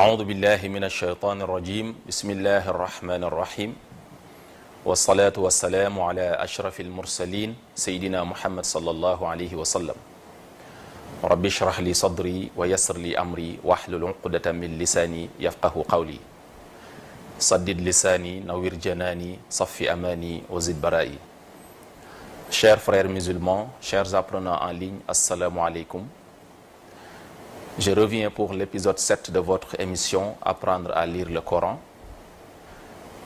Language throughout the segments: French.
أعوذ بالله من الشيطان الرجيم بسم الله الرحمن الرحيم والصلاة والسلام على أشرف المرسلين سيدنا محمد صلى الله عليه وسلم رب اشرح لي صدري ويسر لي أمري واحلل عقدة من لساني يفقه قولي سدد لساني نوّر جناني صفي أماني وزد برائي. Chers frères musulmans, chers apprenants en ligne, assalamu alaikum. Je reviens pour l'épisode 7 de votre émission Apprendre à lire le Coran.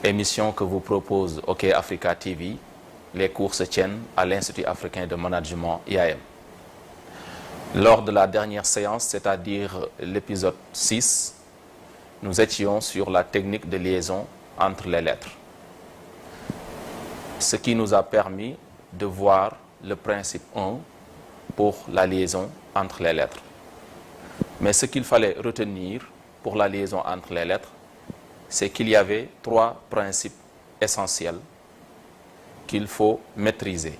Émission que vous propose OK Africa TV. Les cours se tiennent à l'Institut africain de management IAM. Lors de la dernière séance, c'est-à-dire l'épisode 6, nous étions sur la technique de liaison entre les lettres. Ce qui nous a permis de voir le principe 1 pour la liaison entre les lettres. Mais ce qu'il fallait retenir pour la liaison entre les lettres, c'est qu'il y avait 3 principes essentiels qu'il faut maîtriser.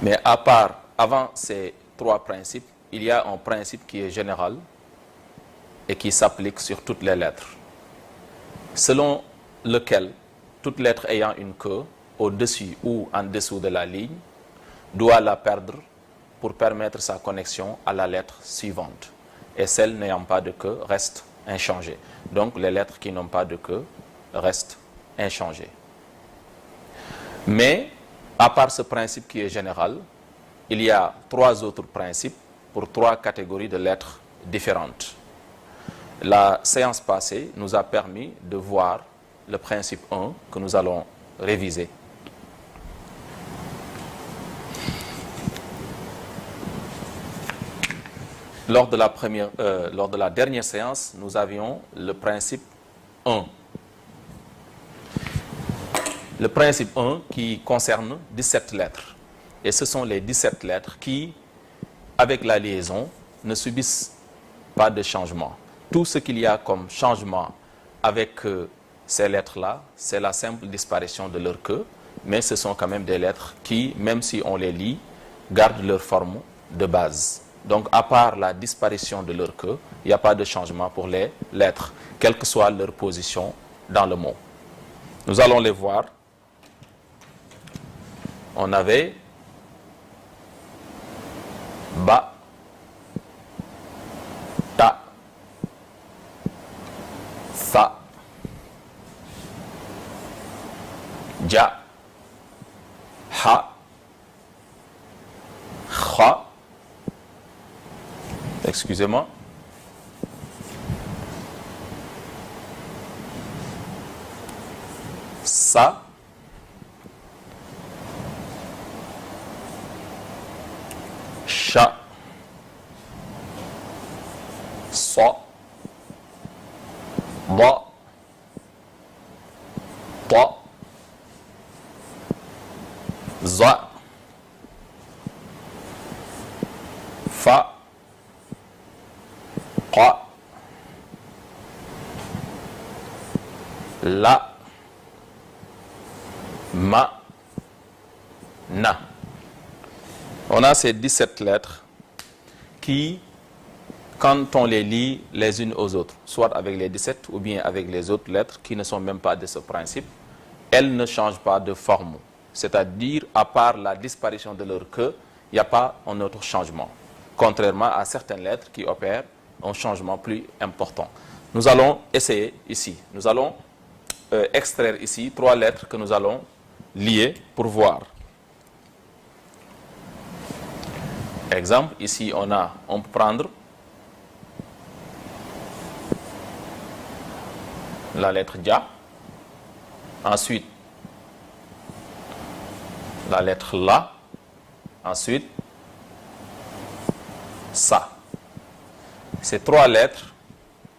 Mais avant ces 3 principes, il y a un principe qui est général et qui s'applique sur toutes les lettres, selon lequel toute lettre ayant une queue au-dessus ou en dessous de la ligne doit la perdre pour permettre sa connexion à la lettre suivante. Et celle n'ayant pas de queue reste inchangée. Donc les lettres qui n'ont pas de queue restent inchangées. Mais à part ce principe qui est général, il y a 3 autres principes pour 3 catégories de lettres différentes. La séance passée nous a permis de voir le principe 1 que nous allons réviser. Lors de la dernière séance, nous avions le principe 1. Le principe 1 qui concerne 17 lettres. Et ce sont les 17 lettres qui, avec la liaison, ne subissent pas de changement. Tout ce qu'il y a comme changement avec ces lettres-là, c'est la simple disparition de leur queue, mais ce sont quand même des lettres qui, même si on les lit, gardent leur forme de base. Donc, à part la disparition de leur queue, il n'y a pas de changement pour les lettres, quelle que soit leur position dans le mot. Nous allons les voir. On avait ba, ta, sa, ja, ha, kha. Excusez-moi. Sa, sha, sa, da, ta, za, fa, qa, la, ma, na. On a ces 17 lettres qui, quand on les lit les unes aux autres, soit avec les 17 ou bien avec les autres lettres qui ne sont même pas de ce principe, elles ne changent pas de forme. C'est-à-dire, à part la disparition de leur queue, il n'y a pas un autre changement. Contrairement à certaines lettres qui opèrent un changement plus important. Nous allons essayer ici. Nous allons extraire ici 3 lettres que nous allons lier pour voir. Exemple, ici on peut prendre la lettre Ja, ensuite la lettre La, ensuite Sa. Ces 3 lettres,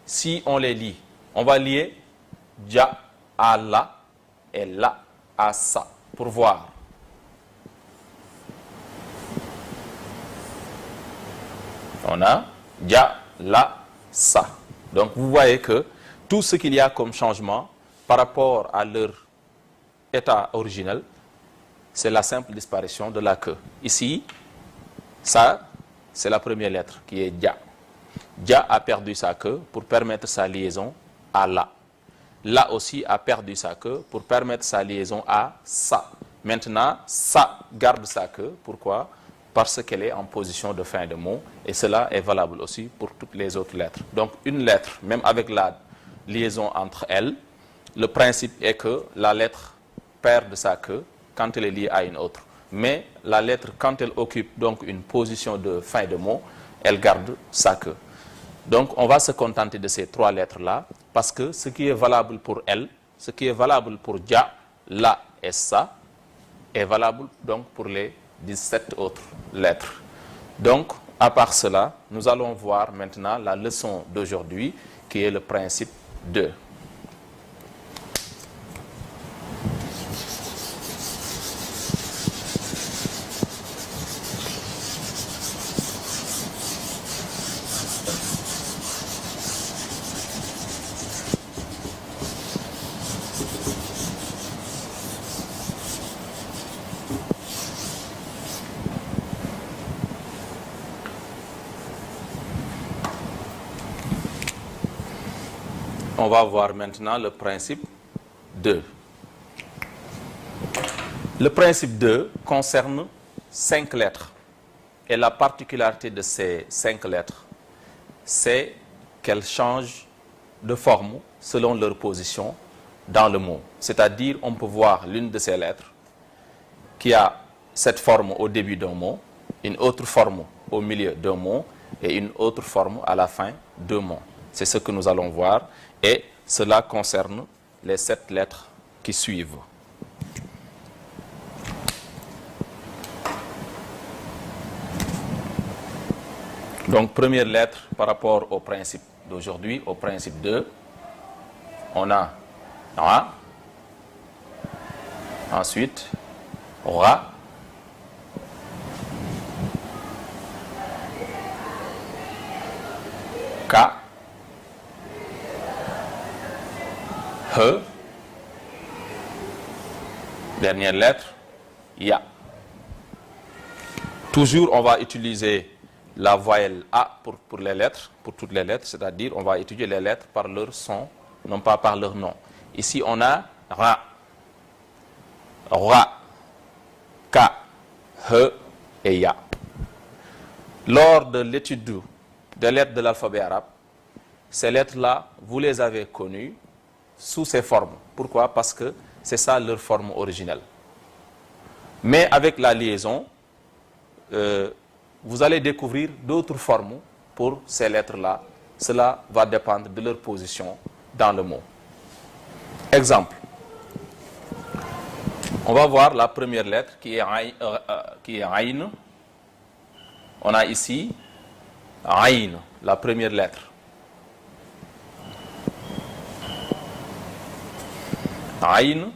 si on les lit, on va lier Ja à La et La à Sa pour voir. On a Ja, La, Sa. Donc vous voyez que tout ce qu'il y a comme changement par rapport à leur état originel, c'est la simple disparition de la queue. Ici, ça, c'est la première lettre qui est Ja. Ja a perdu sa queue pour permettre sa liaison à la. La aussi a perdu sa queue pour permettre sa liaison à sa. Maintenant, sa garde sa queue. Pourquoi? Parce qu'elle est en position de fin de mot. Et cela est valable aussi pour toutes les autres lettres. Donc, une lettre, même avec la liaison entre elles, le principe est que la lettre perd sa queue quand elle est liée à une autre. Mais la lettre, quand elle occupe donc une position de fin de mot, elle garde sa queue. Donc, on va se contenter de ces trois lettres-là, parce que ce qui est valable pour elle, ce qui est valable pour ja, la et sa, est valable donc pour les 17 autres lettres. Donc, à part cela, nous allons voir maintenant la leçon d'aujourd'hui, qui est le principe de. On va voir maintenant le principe 2. Le principe 2 concerne 5 lettres. Et la particularité de ces 5 lettres, c'est qu'elles changent de forme selon leur position dans le mot. C'est-à-dire, on peut voir l'une de ces lettres qui a cette forme au début d'un mot, une autre forme au milieu d'un mot et une autre forme à la fin d'un mot. C'est ce que nous allons voir. Et cela concerne les 7 lettres qui suivent. Donc, première lettre par rapport au principe d'aujourd'hui, au principe 2, on a Ra, ensuite Ra, Ka, He, dernière lettre, Ya. Toujours, on va utiliser la voyelle A pour les lettres, pour toutes les lettres, c'est-à-dire on va étudier les lettres par leur son, non pas par leur nom. Ici, on a Ra, Ra, Ka, He et Ya. Lors de l'étude des lettres de l'alphabet arabe, ces lettres-là, vous les avez connues sous ces formes. Pourquoi? Parce que c'est ça leur forme originelle. Mais avec la liaison, vous allez découvrir d'autres formes pour ces lettres-là. Cela va dépendre de leur position dans le mot. Exemple. On va voir la première lettre qui est Aïn. On a ici Aïn, la première lettre. Aïn,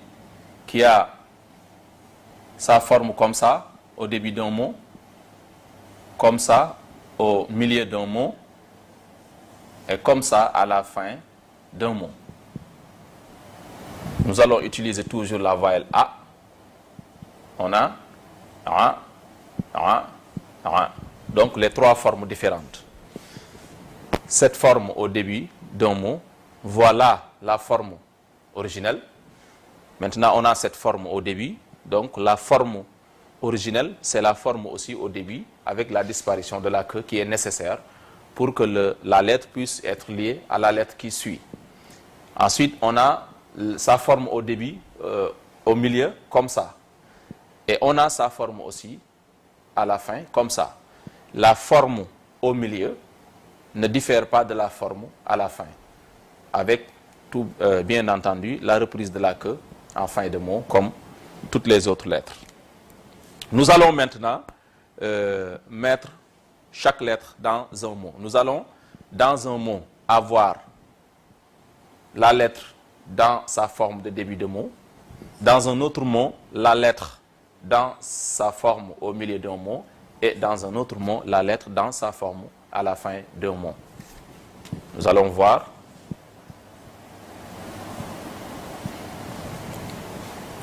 qui a sa forme comme ça au début d'un mot, comme ça au milieu d'un mot et comme ça à la fin d'un mot. Nous allons utiliser toujours la voyelle A. On a A, A, A. Donc les trois formes différentes. Cette forme au début d'un mot, voilà la forme originelle. Maintenant, on a cette forme au début. Donc, la forme originelle, c'est la forme aussi au début, avec la disparition de la queue qui est nécessaire pour que la lettre puisse être liée à la lettre qui suit. Ensuite, on a sa forme au début, au milieu, comme ça. Et on a sa forme aussi à la fin, comme ça. La forme au milieu ne diffère pas de la forme à la fin, avec tout, bien entendu, la reprise de la queue en fin de mot, comme toutes les autres lettres. Nous allons maintenant mettre chaque lettre dans un mot. Nous allons, dans un mot, avoir la lettre dans sa forme de début de mot. Dans un autre mot, la lettre dans sa forme au milieu d'un mot. Et dans un autre mot, la lettre dans sa forme à la fin d'un mot. Nous allons voir.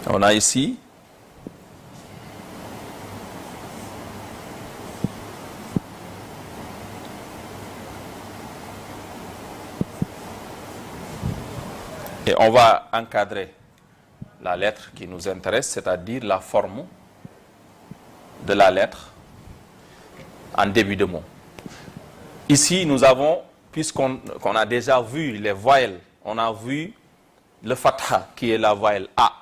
On a ici Et on va encadrer la lettre qui nous intéresse, c'est-à-dire la forme de la lettre en début de mot. Ici, nous avons, puisqu'on a déjà vu les voyelles, on a vu le fatha qui est la voyelle A,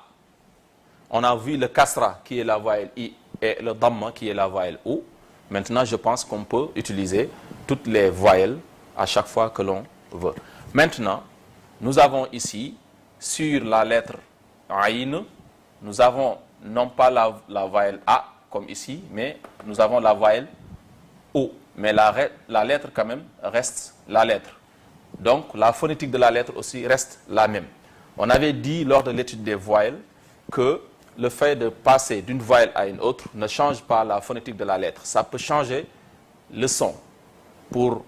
on a vu le kasra qui est la voyelle I et le dhamma qui est la voyelle O. Maintenant, je pense qu'on peut utiliser toutes les voyelles à chaque fois que l'on veut. Maintenant, nous avons ici, sur la lettre Aïn, nous avons non pas la voyelle A comme ici, mais nous avons la voyelle O. Mais la lettre quand même reste la lettre. Donc la phonétique de la lettre aussi reste la même. On avait dit lors de l'étude des voyelles que le fait de passer d'une voyelle à une autre ne change pas la phonétique de la lettre. Ça peut changer le son pour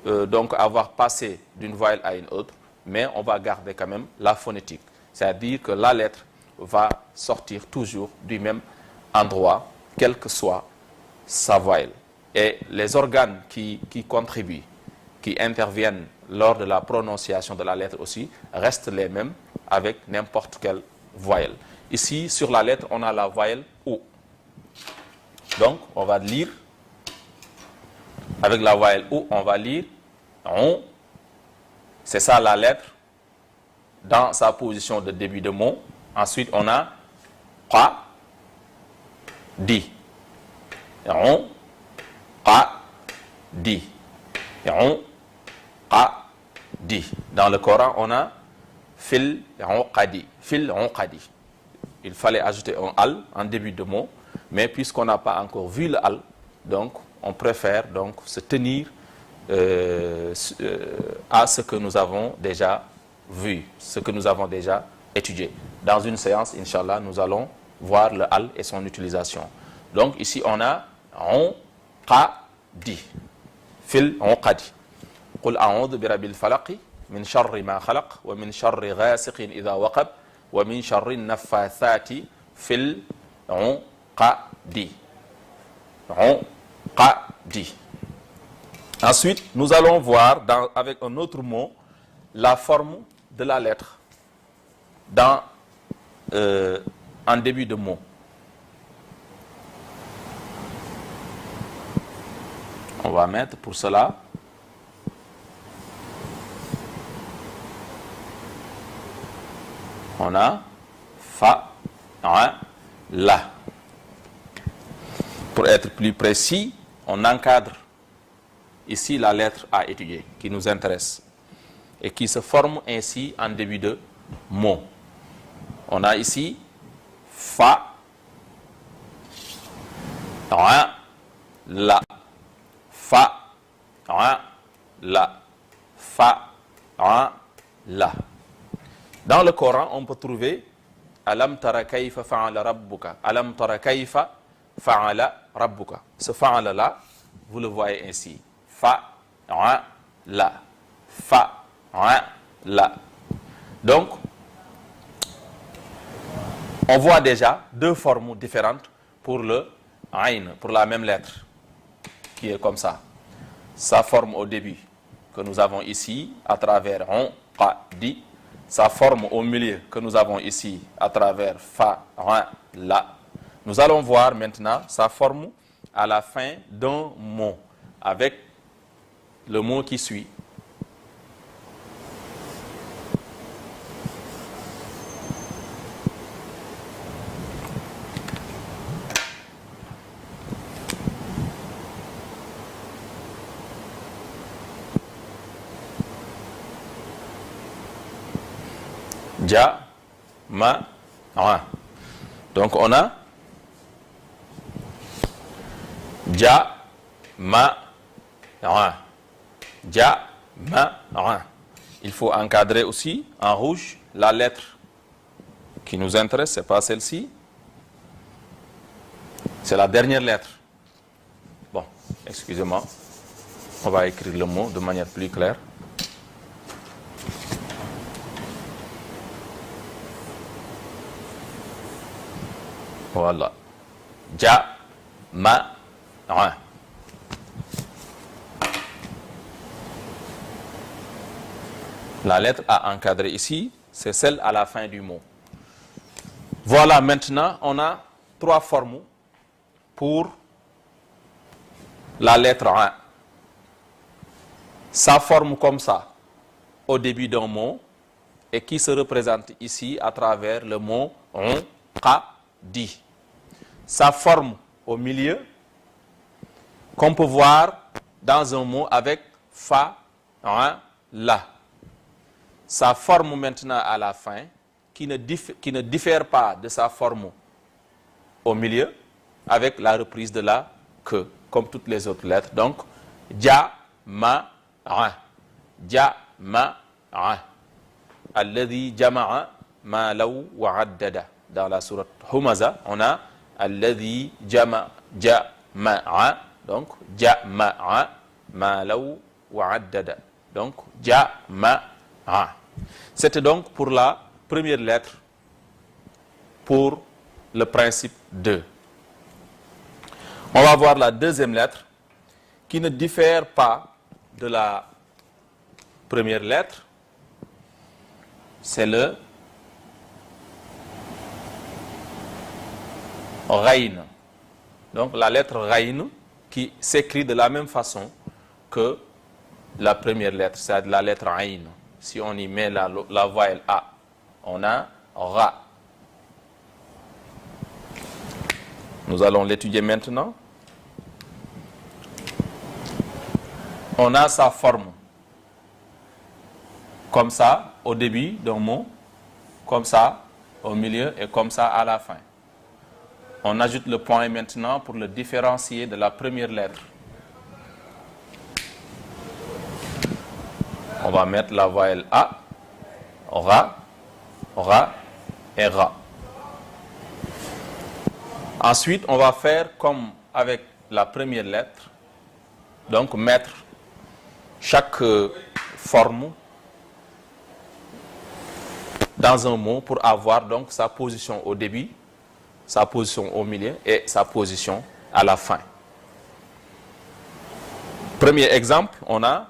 donc avoir passé d'une voyelle à une autre, mais on va garder quand même la phonétique. C'est-à-dire que la lettre va sortir toujours du même endroit, quelle que soit sa voyelle. Et les organes qui contribuent, qui interviennent lors de la prononciation de la lettre aussi, restent les mêmes avec n'importe quelle voyelle. Ici, sur la lettre, on a la voyelle O. Donc, on va lire, avec la voyelle O, on va lire on. C'est ça la lettre dans sa position de début de mot. Ensuite, on a qa, di. On, qa, di. On, qa, di. Dans le Coran, on a fil, uqadi. Fil, uqadi. Il fallait ajouter un al en début de mot, mais puisqu'on n'a pas encore vu le al, donc on préfère donc se tenir à ce que nous avons déjà vu, ce que nous avons déjà étudié. Dans une séance, Inch'Allah, nous allons voir le al et son utilisation. Donc ici, on a on, qa, di. Fil, uqadi. Qul a'udhu bi rabbil falaqi min sharri ma khalaq wa min sharri ghasiqin idha waqab wa min sharri naffathati fil uqadi. Uqadi. Ensuite, nous allons voir avec un autre mot la forme de la lettre en début de mot. On va mettre pour cela on a fa, la. Pour être plus précis, on encadre ici la lettre à étudier qui nous intéresse et qui se forme ainsi en début de mot. On a ici fa, la, fa, la, fa, la. Dans le Coran, on peut trouver alam tara kayfa fa'ala rabbuka, alam tara kayfa fa'ala rabbuka. Ce fa'ala là, vous le voyez ainsi. Fa, la, fa, la. Donc, on voit déjà deux formes différentes pour le ayn, pour la même lettre, qui est comme ça. Sa forme au début, que nous avons ici, à travers on, qa, di. Sa forme au milieu, que nous avons ici, à travers fa, la. Nous allons voir maintenant sa forme à la fin d'un mot, avec le mot qui suit. Ja, ma, ra. Donc on a ja, ma, ra. Ja, ma, ra. Il faut encadrer aussi en rouge la lettre qui nous intéresse, c'est pas celle-ci. C'est la dernière lettre. Bon, excusez-moi. On va écrire le mot de manière plus claire. Voilà. Ja, ma, ra. La lettre à encadrer ici, c'est celle à la fin du mot. Voilà, maintenant, on a 3 formes pour la lettre 1. Sa forme comme ça, au début d'un mot, et qui se représente ici à travers le mot on, di. Sa forme au milieu, qu'on peut voir dans un mot avec fa, la. Sa forme maintenant à la fin, qui ne diffère pas de sa forme au milieu, avec la reprise de la que, comme toutes les autres lettres. Donc, ja, ma, ja, ma, alladhi jama'a ma law wa addada. Dans la sourate Humaza, on a alladhi jama'a, donc jama'a ma law wa addada. Donc, jama'a. C'était donc pour la première lettre, pour le principe 2. On va voir la deuxième lettre qui ne diffère pas de la première lettre. C'est le Ghayn. Donc la lettre Ghayn qui s'écrit de la même façon que la première lettre, c'est la lettre Ayn. Si on y met la voyelle A, on a Ra. Nous allons l'étudier maintenant. On a sa forme comme ça au début d'un mot, comme ça au milieu et comme ça à la fin. On ajoute le point maintenant pour le différencier de la première lettre. On va mettre la voyelle A, Ra, Ra et Ra. Ensuite, on va faire comme avec la première lettre, donc mettre chaque forme dans un mot pour avoir donc sa position au début, sa position au milieu et sa position à la fin. Premier exemple, on a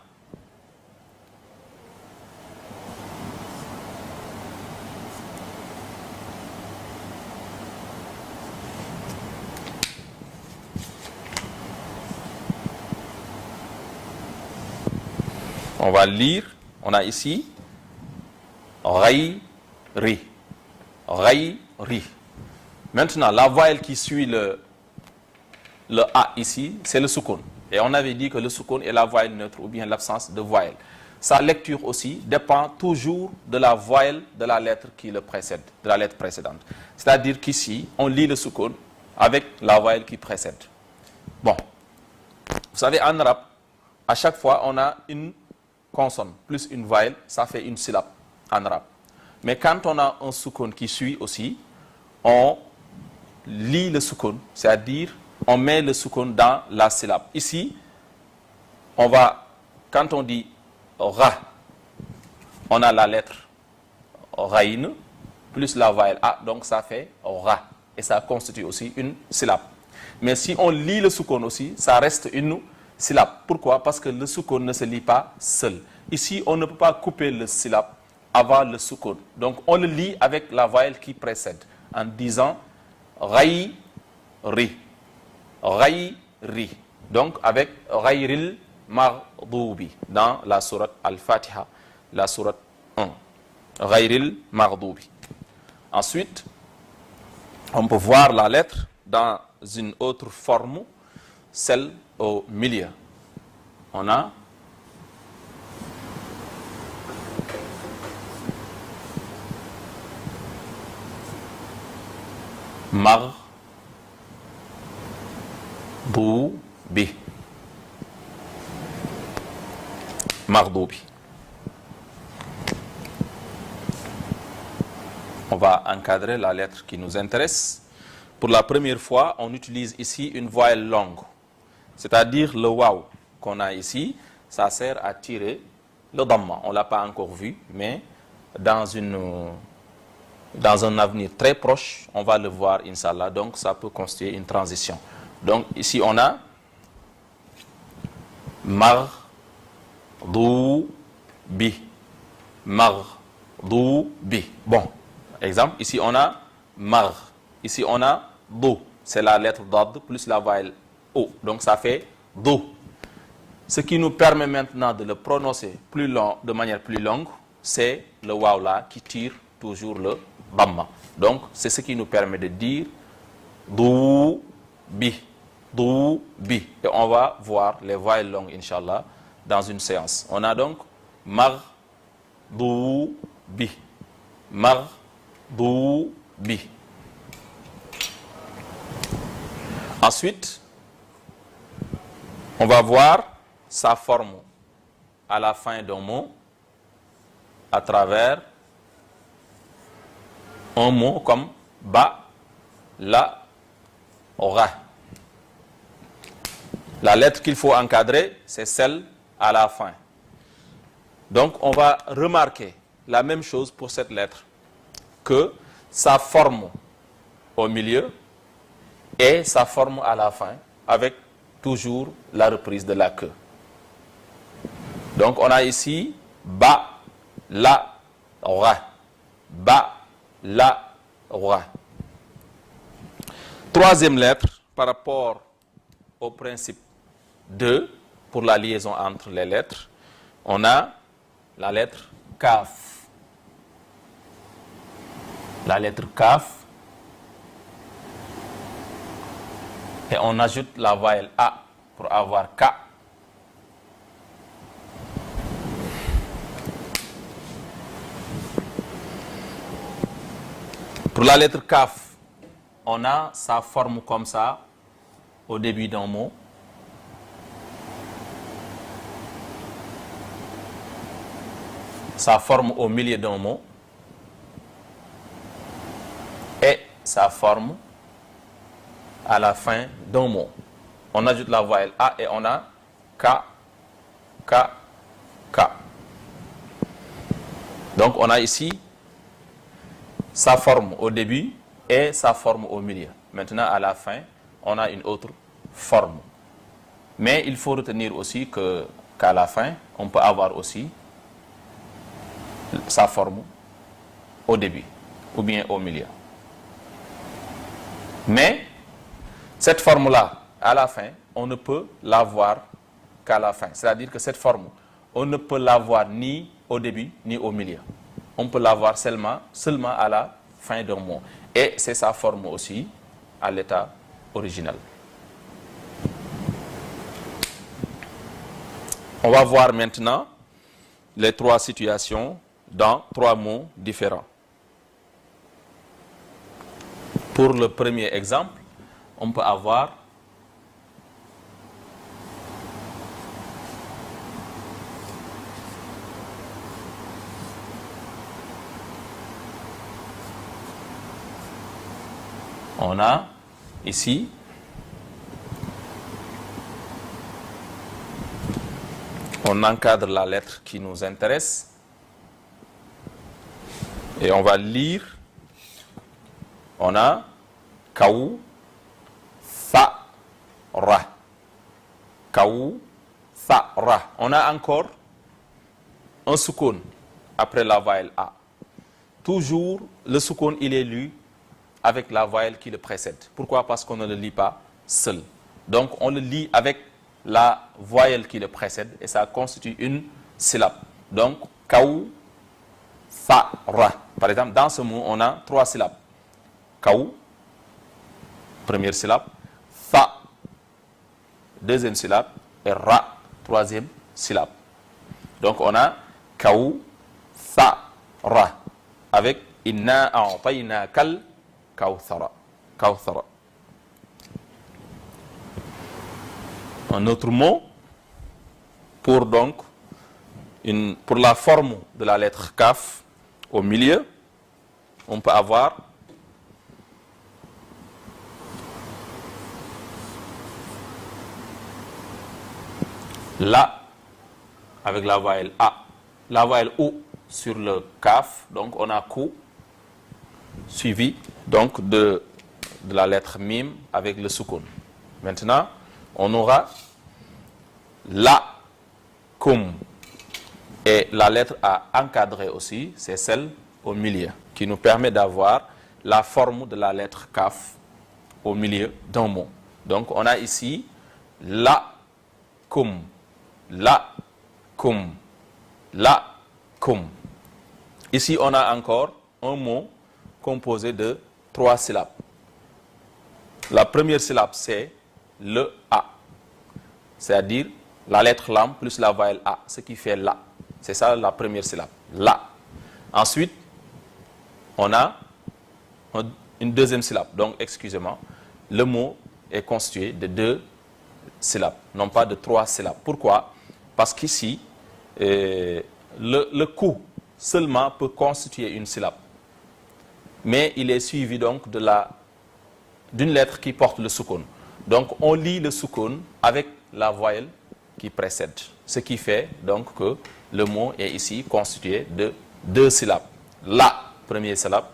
on va lire, on a ici Ghayri. Ghayri. Maintenant, la voyelle qui suit le A ici, c'est le soukoun. Et on avait dit que le soukoun est la voyelle neutre ou bien l'absence de voyelle. Sa lecture aussi dépend toujours de la voyelle de la lettre qui le précède, de la lettre précédente. C'est-à-dire qu'ici, on lit le soukoun avec la voyelle qui précède. Bon, vous savez, en arabe, à chaque fois, on a une consonne plus une voyelle, ça fait une syllabe en arabe. Mais quand on a un soukoun qui suit aussi, on lit le soukoun, c'est-à-dire on met le soukoun dans la syllabe. Ici, on va, quand on dit ra, on a la lettre raïn plus la voyelle a, donc ça fait ra. Et ça constitue aussi une syllabe. Mais si on lit le soukoun aussi, ça reste une syllabe. Pourquoi? Parce que le soukoun ne se lit pas seul. Ici, on ne peut pas couper le syllabe avant le soukoun. Donc, on le lit avec la voyelle qui précède, en disant Ghayri. Ghayri. Donc, avec Ghayril Maghdubi, dans la sourate Al-Fatiha, la sourate 1. Ghayril Maghdubi. Ensuite, on peut voir la lettre dans une autre forme, celle au milieu. On a Maghdubi. Maghdubi. On va encadrer la lettre qui nous intéresse. Pour la première fois, on utilise ici une voyelle longue. C'est-à-dire le waw qu'on a ici, ça sert à tirer le dhamma. On ne l'a pas encore vu, mais dans un avenir très proche, on va le voir, Inch'Allah. Donc, ça peut constituer une transition. Donc, ici, on a Maghdubi. Maghdubi. dou, bi. Bon, exemple, ici on a mar. Ici on a dou. C'est la lettre d'ad plus la voyelle o. Donc ça fait dou. Ce qui nous permet maintenant de le prononcer plus long, de manière plus longue, c'est le waw là qui tire toujours le dhamma. Donc c'est ce qui nous permet de dire dou, bi. Dou, bi. Et on va voir les voyelles longues, Inch'Allah, dans une séance. On a donc mar, dou, bi. Mar, dou, bi. Ensuite, on va voir sa forme à la fin d'un mot à travers un mot comme ba, la, ra. La lettre qu'il faut encadrer, c'est celle à la fin. Donc, on va remarquer la même chose pour cette lettre, que sa forme au milieu et sa forme à la fin, avec toujours la reprise de la queue. Donc, on a ici ba, la, ra. Ba, la, ra. Troisième lettre, par rapport au principe 2, pour la liaison entre les lettres, on a la lettre kaf. La lettre kaf. Et on ajoute la voyelle A pour avoir K. Pour la lettre Kaf, on a sa forme comme ça au début d'un mot. Sa forme au milieu d'un mot. Et sa forme à la fin d'un mot. On ajoute la voyelle A et on a K, K, K. Donc on a ici sa forme au début et sa forme au milieu. Maintenant à la fin, on a une autre forme. Mais il faut retenir aussi qu'à la fin, on peut avoir aussi sa forme au début ou bien au milieu. Mais cette forme-là, à la fin, on ne peut l'avoir qu'à la fin. C'est-à-dire que cette forme, on ne peut l'avoir ni au début, ni au milieu. On peut l'avoir seulement à la fin d'un mot. Et c'est sa forme aussi à l'état original. On va voir maintenant les trois situations dans trois mots différents. Pour le premier exemple, on peut avoir on a ici on encadre la lettre qui nous intéresse et on va lire. On a kaou, fa, ra. Kaou, fa, ra. On a encore un soukoun après la voyelle A. Toujours, le soukoun, il est lu avec la voyelle qui le précède. Pourquoi? Parce qu'on ne le lit pas seul. Donc, on le lit avec la voyelle qui le précède et ça constitue une syllabe. Donc, kaou, fa, ra. Par exemple, dans ce mot, on a trois syllabes. Kaou, première syllabe, fa, deuxième syllabe, et ra, troisième syllabe. Donc on a kaou, fa, ra, avec inna a'tayna kal kawthara. Kawthara. Un autre mot pour donc pour la forme de la lettre kaf au milieu, on peut avoir la avec la voyelle A, la voyelle O sur le kaf, donc on a kou suivi donc de la lettre mim avec le soukoun. Maintenant, on aura la kum Et la lettre A encadrée aussi, c'est celle au milieu, qui nous permet d'avoir la forme de la lettre Kaf au milieu d'un mot. Donc, on a ici la kum, la kum, la kum. Ici, on a encore un mot composé de 3 syllabes. La première syllabe, c'est le A, c'est-à-dire la lettre lam plus la voyelle A, ce qui fait la. C'est ça la première syllabe, la. Ensuite, on a une deuxième syllabe. Donc, excusez-moi, le mot est constitué de 2 syllabes, non pas de 3 syllabes. Pourquoi? Parce qu'ici, le coup seulement peut constituer une syllabe. Mais il est suivi donc d'une lettre qui porte le soukoun. Donc, on lit le soukoun avec la voyelle qui précède. Ce qui fait donc que le mot est ici constitué de 2 syllabes. La, première syllabe,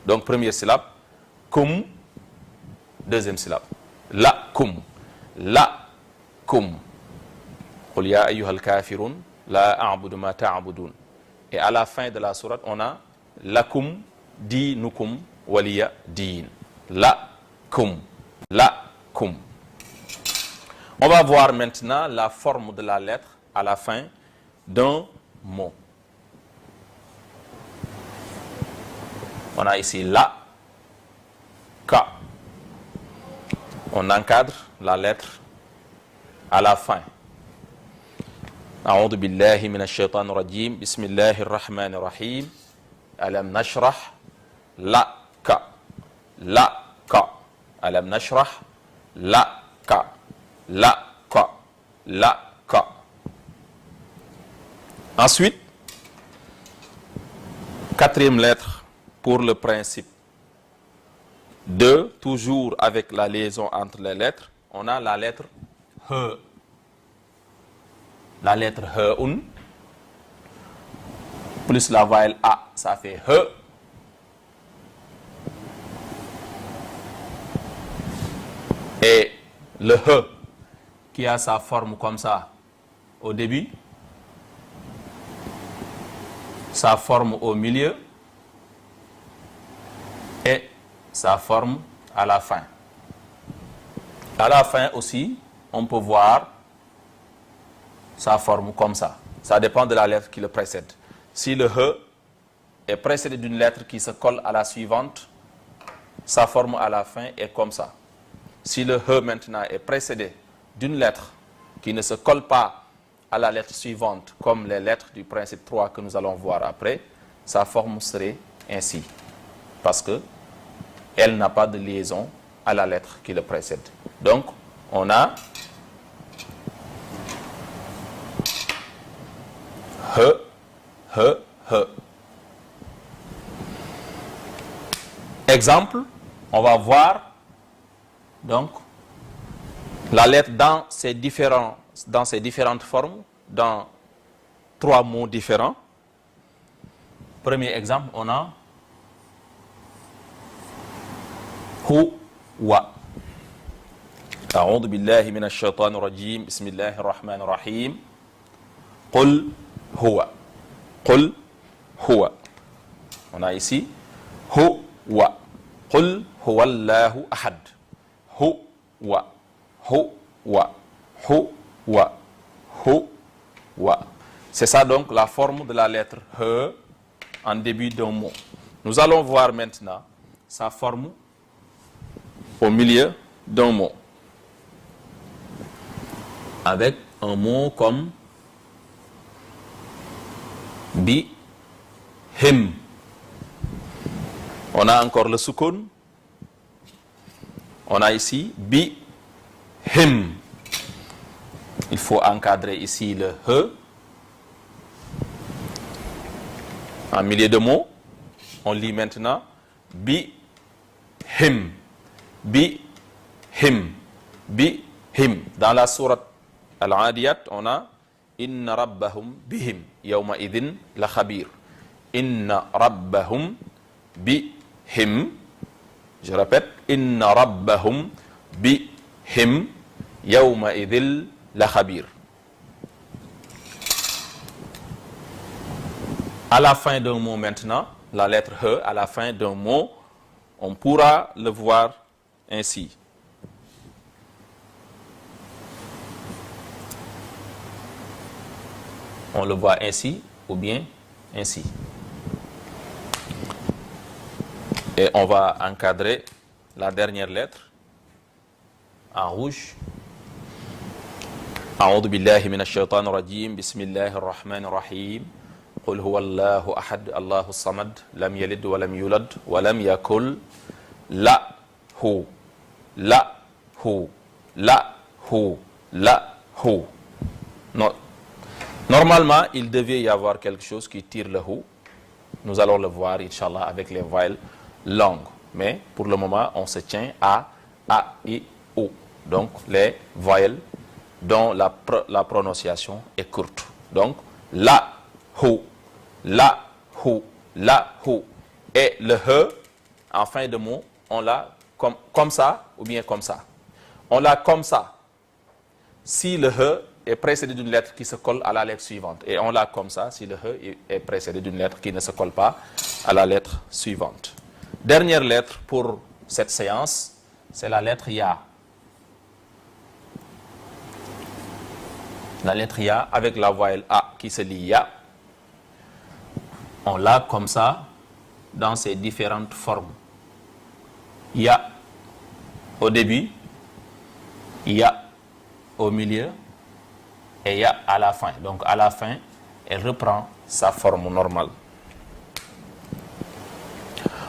donc première syllabe, kum, deuxième syllabe. La kum, la kum. Qul ya ayyuhal kafirun, la a'budu ma ta'budun. Et à la fin de la sourate, on a lakum dinukum waliya din. La kum, la kum. On va voir maintenant la forme de la lettre à la fin d'un mot. On a ici la, ka. On encadre la lettre à la fin. أعوذ بالله من الشيطان الرجيم بسم الله الرحمن الرحيم ألم نشرح لك لك ألم نشرح لك لك لك. Ensuite, quatrième lettre pour le principe 2, toujours avec la liaison entre les lettres, on a la lettre He. La lettre He'un plus la voyelle A, ça fait He. Et le He qui a sa forme comme ça au début, sa forme au milieu et sa forme à la fin. À la fin aussi, on peut voir sa forme comme ça. Ça dépend de la lettre qui le précède. Si le He est précédé d'une lettre qui se colle à la suivante, sa forme à la fin est comme ça. Si le He maintenant est précédé d'une lettre qui ne se colle pas à la lettre suivante, comme les lettres du principe 3 que nous allons voir après, sa forme serait ainsi. Parce que elle n'a pas de liaison à la lettre qui le précède. Donc, on a He, He, He. Exemple, on va voir donc la lettre dans ses différentes formes, dans 3 mots différents. Premier exemple, on a Huwa. أعوذ بالله من الشيطان الرجيم بسم الله الرحمن الرحيم قل هو قل هو. On a ici Huwa. قل هو الله أحد. Huwa. Huwa. Huwa. Huwa. C'est ça donc la forme de la lettre He en début d'un mot. Nous allons voir maintenant sa forme au milieu d'un mot. Avec un mot comme bi, him. On a encore le soukoun. On a ici bi, him. Il faut encadrer ici le He. En milieu de mot, on lit maintenant bi, him. Bi, him. Bi, him. Dans la sourate Al-Adiyat, on a Inna rabbahum bihim yawma idhin la khabir. Inna rabbahum bihim. Je répète, Inna rabbahum bihim yawma idhin la khabir. À la fin d'un mot maintenant, la lettre He, à la fin d'un mot, on pourra le voir ainsi. On le voit ainsi ou bien ainsi. Et on va encadrer la dernière lettre en rouge. أعوذ بالله من الشيطان الرجيم بسم الله الرحمن الرحيم قل هو الله أحد الله الصمد لم يلد ولم يولد ولم يكن له Non. Normalement, il devait y avoir quelque chose qui tire le hu. Nous allons le voir, Inch'Allah, avec les voyelles longues. Mais pour le moment, on se tient à A, I, O. Donc, les voyelles dont la prononciation est courte. Donc, la, hu, la, hu, la, hu. Et le he, en fin de mot, on l'a comme ça ou bien comme ça. On l'a comme ça. Si le he est précédé d'une lettre qui se colle à la lettre suivante. Et on l'a comme ça si le he est précédé d'une lettre qui ne se colle pas à la lettre suivante. Dernière lettre pour cette séance, c'est la lettre Ya. La lettre Ya avec la voyelle A qui se lit Ya. On l'a comme ça dans ses différentes formes. Ya au début, Ya au milieu et Ya à la fin. Donc à la fin, elle reprend sa forme normale.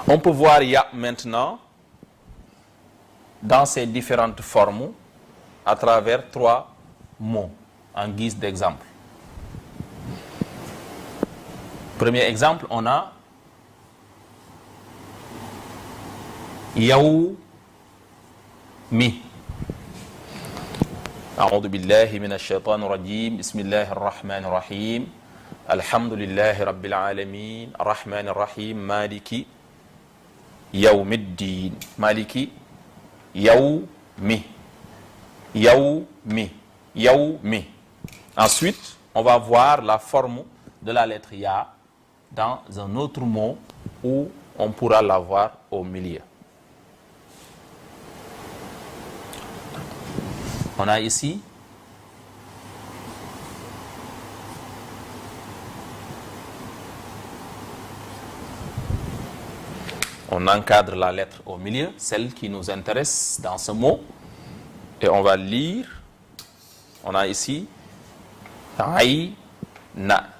On peut voir Ya maintenant dans ses différentes formes à travers 3 mots en guise d'exemple. Premier exemple, on a Yawmi. أعوذ بالله من الشيطان الرجيم بسم الله الرحمن الرحيم الحمد لله رب العالمين الرحمن الرحيم مالك يوم الدين مالك يومي يومي يومي. Ensuite, on va voir la forme de la lettre Ya dans un autre mot où on pourra la voir au milieu. On a ici on encadre la lettre au milieu, celle qui nous intéresse dans ce mot, et on va lire. On a ici Aïna.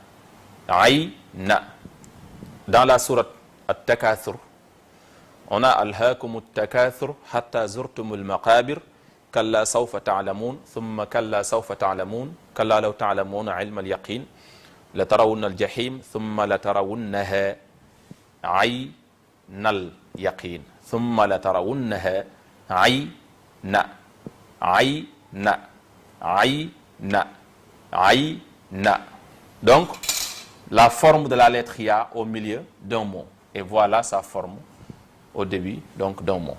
Aïna. Dans la sourate At-Takathur, on a Alhaakum At-Takathur hatta zurtum al-maqabir كلا سوف تعلمون ثم كلا سوف تعلمون كلا لو تعلمون علم اليقين لترون الجحيم ثم لترونها عين اليقين ثم لترونها عين عين عين عين. Donc la forme de la lettre Ya au milieu d'un mot, et voilà sa forme au début donc d'un mot.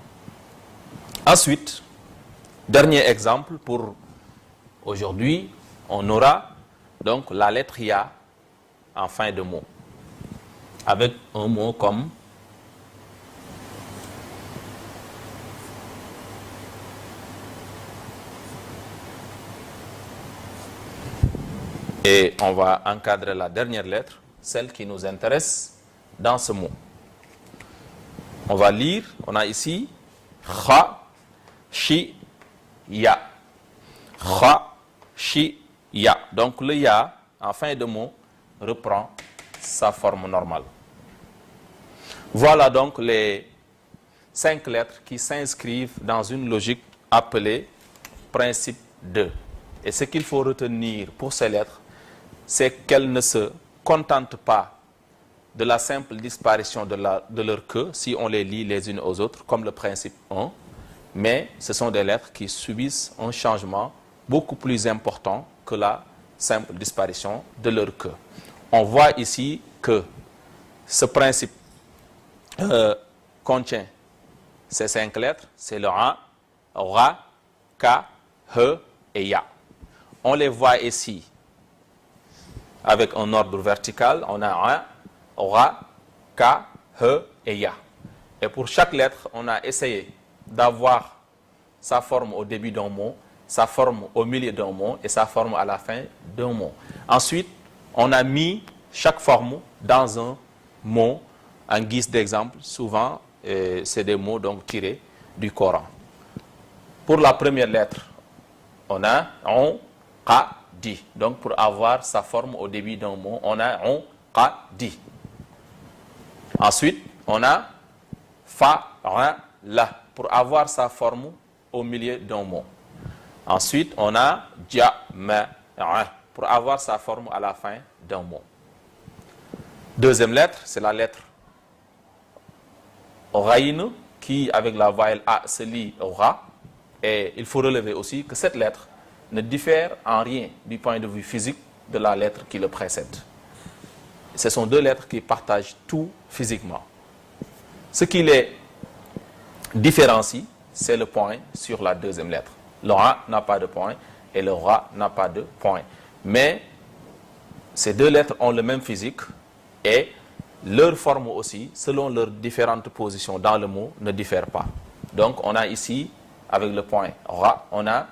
Ensuite, dernier exemple pour aujourd'hui, on aura donc la lettre Ya en fin de mot, avec un mot comme et on va encadrer la dernière lettre, celle qui nous intéresse dans ce mot. On va lire, on a ici Kha, Shi, Ya. Kha, Shi, Ya. Donc le Ya, en fin de mot, reprend sa forme normale. Voilà donc les 5 lettres qui s'inscrivent dans une logique appelée principe 2. Et ce qu'il faut retenir pour ces lettres, c'est qu'elles ne se contentent pas de la simple disparition de leur queue, si on les lit les unes aux autres, comme le principe 1, mais ce sont des lettres qui subissent un changement beaucoup plus important que la simple disparition de leur queue. On voit ici que ce principe contient ces 5 lettres, c'est le A, Ra, Ka, He et Ya. On les voit ici avec un ordre vertical. On a A, ra, ka, he et ya. Et pour chaque lettre, on a essayé d'avoir sa forme au début d'un mot, sa forme au milieu d'un mot et sa forme à la fin d'un mot. Ensuite, on a mis chaque forme dans un mot en guise d'exemple. Souvent, c'est des mots donc tirés du Coran. Pour la première lettre, on a on, qa, di. Donc, pour avoir sa forme au début d'un mot, on a on, qa, di. Ensuite, on a fa, ra, la. Pour avoir sa forme au milieu d'un mot. Ensuite, on a ja, ma, ra. Pour avoir sa forme à la fin d'un mot. Deuxième lettre, c'est la lettre Raïn, qui avec la voyelle A se lit Ra. Et il faut relever aussi que cette lettre ne diffère en rien du point de vue physique de la lettre qui le précède. Ce sont deux lettres qui partagent tout physiquement. Ce qui les différencie, c'est le point sur la deuxième lettre. Le A n'a pas de point et le Ra n'a pas de point. Mais ces deux lettres ont le même physique et leur forme aussi, selon leurs différentes positions dans le mot, ne diffère pas. Donc on a ici, avec le point Ra, on a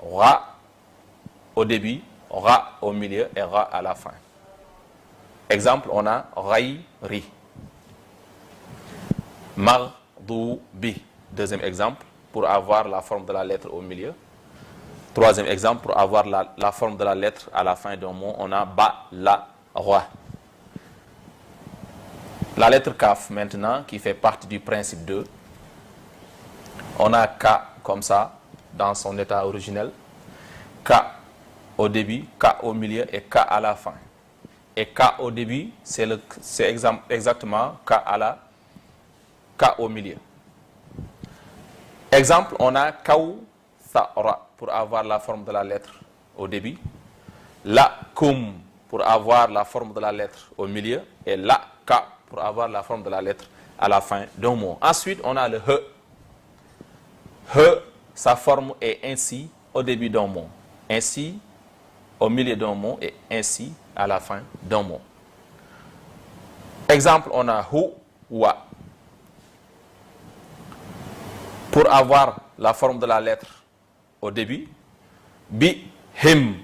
Ra au début, Ra au milieu et Ra à la fin. Exemple, on a Ray, Ri. Mardoubi. Deuxième exemple, pour avoir la forme de la lettre au milieu. Troisième exemple, pour avoir la forme de la lettre à la fin d'un mot, on a Ba, La, Roi. La lettre Kaf maintenant, qui fait partie du principe 2. On a Ka comme ça, dans son état originel. Ka au début, Ka au milieu et Ka à la fin. Et Ka au début, c'est exactement Ka au milieu. Exemple, on a Kaou, Thara, pour avoir la forme de la lettre au début. La Kum, pour avoir la forme de la lettre au milieu. Et La Ka, pour avoir la forme de la lettre à la fin d'un mot. Ensuite, on a le He. He, sa forme est ainsi au début d'un mot, ainsi au milieu d'un mot et ainsi à la fin d'un mot. Exemple, on a Hu, Wa. Pour avoir la forme de la lettre au début, Bi, Him,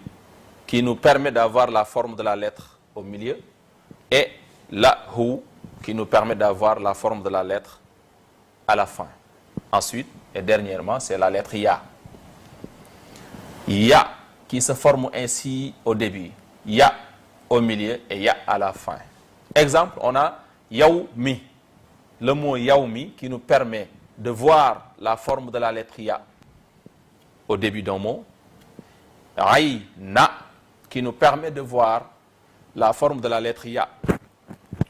qui nous permet d'avoir la forme de la lettre au milieu, et La Hu, qui nous permet d'avoir la forme de la lettre à la fin. Ensuite, et dernièrement, c'est la lettre Ya. Ya, qui se forme ainsi au début, Ya au milieu et Ya à la fin. Exemple, on a Yaoumi. Le mot Yaoumi qui nous permet de voir la forme de la lettre Ya au début d'un mot. Aïna, qui nous permet de voir la forme de la lettre Ya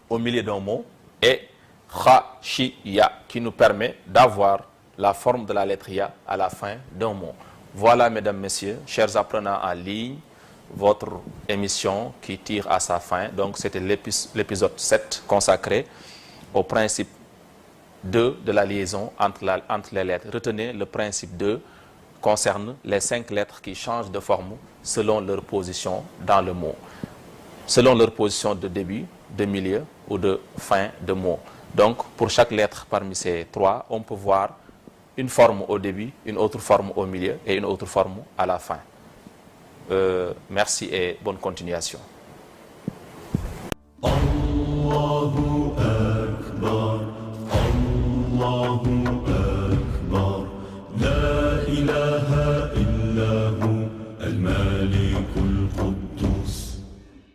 au milieu d'un mot. Et Khashiya, qui nous permet d'avoir la forme de la lettre Ya à la fin d'un mot. Voilà, mesdames, messieurs, chers apprenants en ligne, votre émission qui tire à sa fin. Donc, c'était l'épisode 7 consacré au principe 2 de la liaison entre les lettres. Retenez, le principe 2 concerne les 5 lettres qui changent de forme selon leur position dans le mot, selon leur position de début, de milieu ou de fin de mot. Donc, pour chaque lettre parmi ces 3, on peut voir une forme au début, une autre forme au milieu et une autre forme à la fin. Merci et bonne continuation. Allahu Akbar, Allahu Akbar, la ilaha